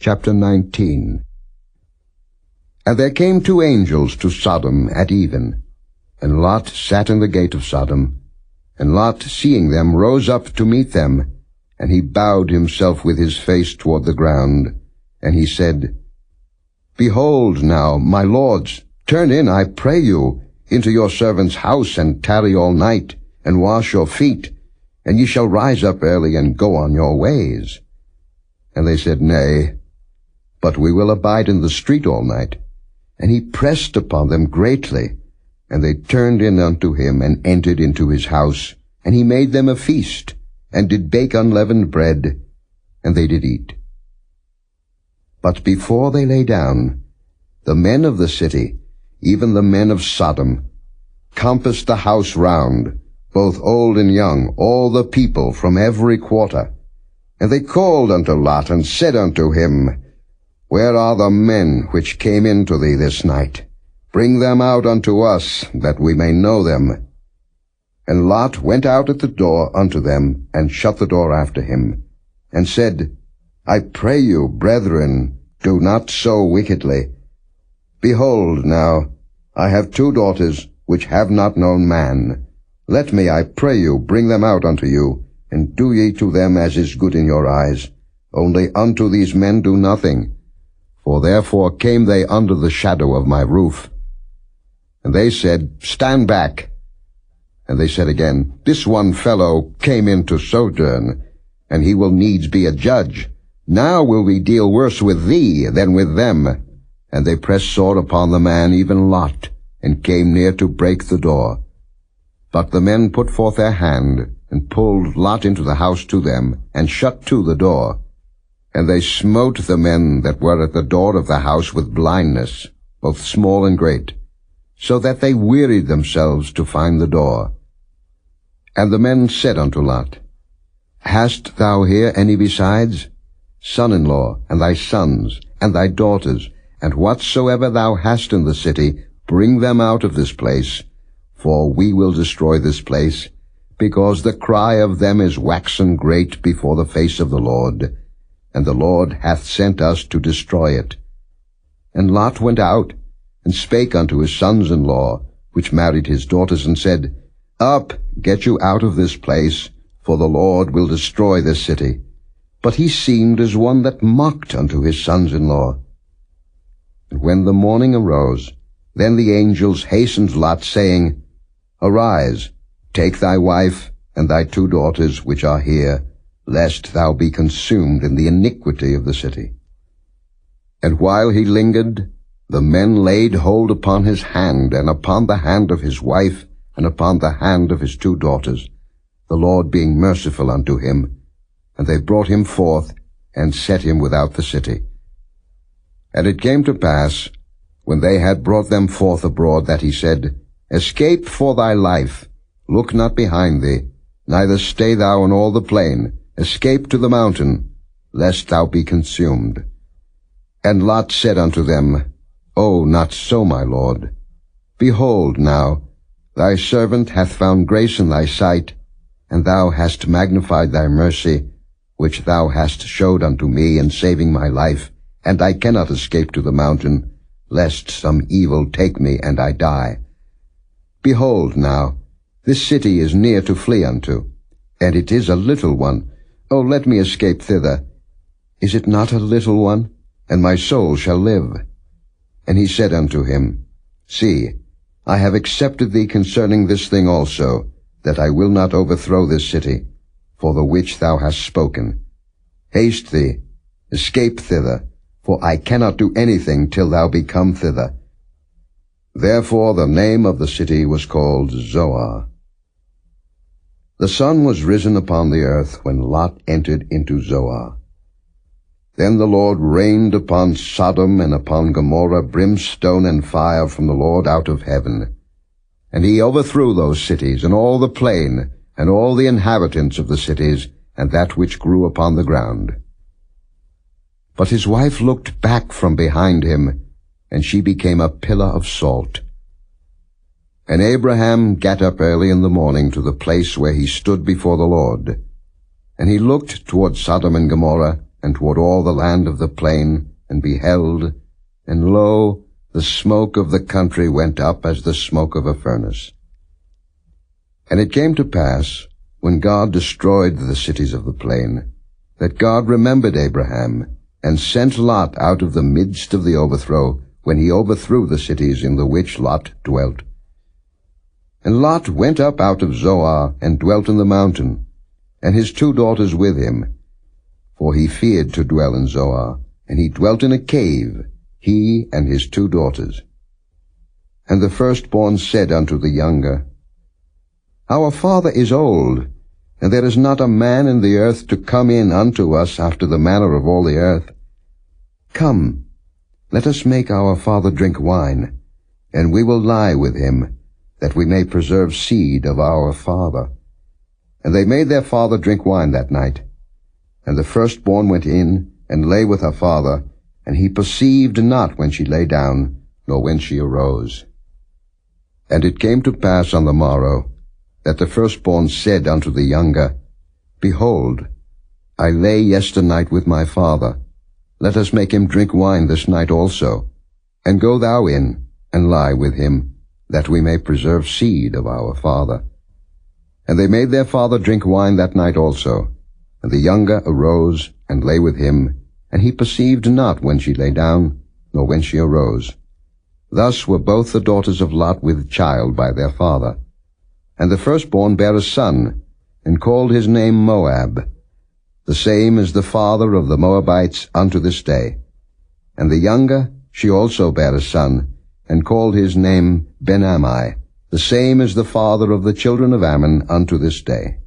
Chapter 19. And there came 2 angels to Sodom at even, and Lot sat in the gate of Sodom. And Lot, seeing them, rose up to meet them, and he bowed himself with his face toward the ground. And he said, Behold now, my lords, turn in, I pray you, into your servant's house, and tarry all night, and wash your feet, and ye shall rise up early, and go on your ways. And they said, Nay, but we will abide in the street all night. And he pressed upon them greatly. And they turned in unto him, and entered into his house. And he made them a feast, and did bake unleavened bread, and they did eat. But before they lay down, the men of the city, even the men of Sodom, compassed the house round, both old and young, all the people from every quarter. And they called unto Lot, and said unto him, Where are the men which came into thee this night? Bring them out unto us, that we may know them. And Lot went out at the door unto them, and shut the door after him, and said, I pray you, brethren, do not so wickedly. Behold now, I have 2 daughters, which have not known man. Let me, I pray you, bring them out unto you, and do ye to them as is good in your eyes. Only unto these men do nothing. For therefore came they under the shadow of my roof. And they said, Stand back. And they said again, This one fellow came in to sojourn, and he will needs be a judge. Now will we deal worse with thee than with them. And they pressed sore upon the man, even Lot, and came near to break the door. But the men put forth their hand, and pulled Lot into the house to them, and shut to the door. And they smote the men that were at the door of the house with blindness, both small and great, so that they wearied themselves to find the door. And the men said unto Lot, Hast thou here any besides? Son-in-law, and thy sons, and thy daughters, and whatsoever thou hast in the city, bring them out of this place, for we will destroy this place, because the cry of them is waxen great before the face of the Lord, and the Lord hath sent us to destroy it. And Lot went out, and spake unto his sons-in-law, which married his daughters, and said, Up, get you out of this place, for the Lord will destroy this city. But he seemed as one that mocked unto his sons-in-law. And when the morning arose, then the angels hastened Lot, saying, Arise, take thy wife, and thy 2 daughters which are here, lest thou be consumed in the iniquity of the city. And while he lingered, the men laid hold upon his hand, and upon the hand of his wife, and upon the hand of his 2 daughters, the Lord being merciful unto him. And they brought him forth, and set him without the city. And it came to pass, when they had brought them forth abroad, that he said, Escape for thy life, look not behind thee, neither stay thou in all the plain, escape to the mountain, lest thou be consumed. And Lot said unto them, O, not so, my lord. Behold now, thy servant hath found grace in thy sight, and thou hast magnified thy mercy, which thou hast showed unto me in saving my life, and I cannot escape to the mountain, lest some evil take me, and I die. Behold now, this city is near to flee unto, and it is a little one. O let me escape thither. Is it not a little one? And my soul shall live. And he said unto him, See, I have accepted thee concerning this thing also, that I will not overthrow this city, for the which thou hast spoken. Haste thee, escape thither, for I cannot do anything till thou be come thither. Therefore the name of the city was called Zoar. The sun was risen upon the earth when Lot entered into Zoar. Then the Lord rained upon Sodom and upon Gomorrah brimstone and fire from the Lord out of heaven. And he overthrew those cities, and all the plain, and all the inhabitants of the cities, and that which grew upon the ground. But his wife looked back from behind him, and she became a pillar of salt. And Abraham gat up early in the morning to the place where he stood before the Lord. And he looked toward Sodom and Gomorrah, and toward all the land of the plain, and beheld, and lo, the smoke of the country went up as the smoke of a furnace. And it came to pass, when God destroyed the cities of the plain, that God remembered Abraham, and sent Lot out of the midst of the overthrow, when he overthrew the cities in the which Lot dwelt. And Lot went up out of Zoar, and dwelt in the mountain, and his 2 daughters with him, for he feared to dwell in Zoar, and he dwelt in a cave, he and his 2 daughters. And the firstborn said unto the younger, Our father is old, and there is not a man in the earth to come in unto us after the manner of all the earth. Come, let us make our father drink wine, and we will lie with him, that we may preserve seed of our father. And they made their father drink wine that night. And the firstborn went in, and lay with her father, and he perceived not when she lay down, nor when she arose. And it came to pass on the morrow, that the firstborn said unto the younger, Behold, I lay yesternight with my father. Let us make him drink wine this night also, and go thou in, and lie with him, that we may preserve seed of our father. And they made their father drink wine that night also. And the younger arose, and lay with him, and he perceived not when she lay down, nor when she arose. Thus were both the daughters of Lot with child by their father. And the firstborn bare a son, and called his name Moab. The same is the father of the Moabites unto this day. And the younger, she also bare a son, and called his name Ben-Ammi. The same is the father of the children of Ammon unto this day.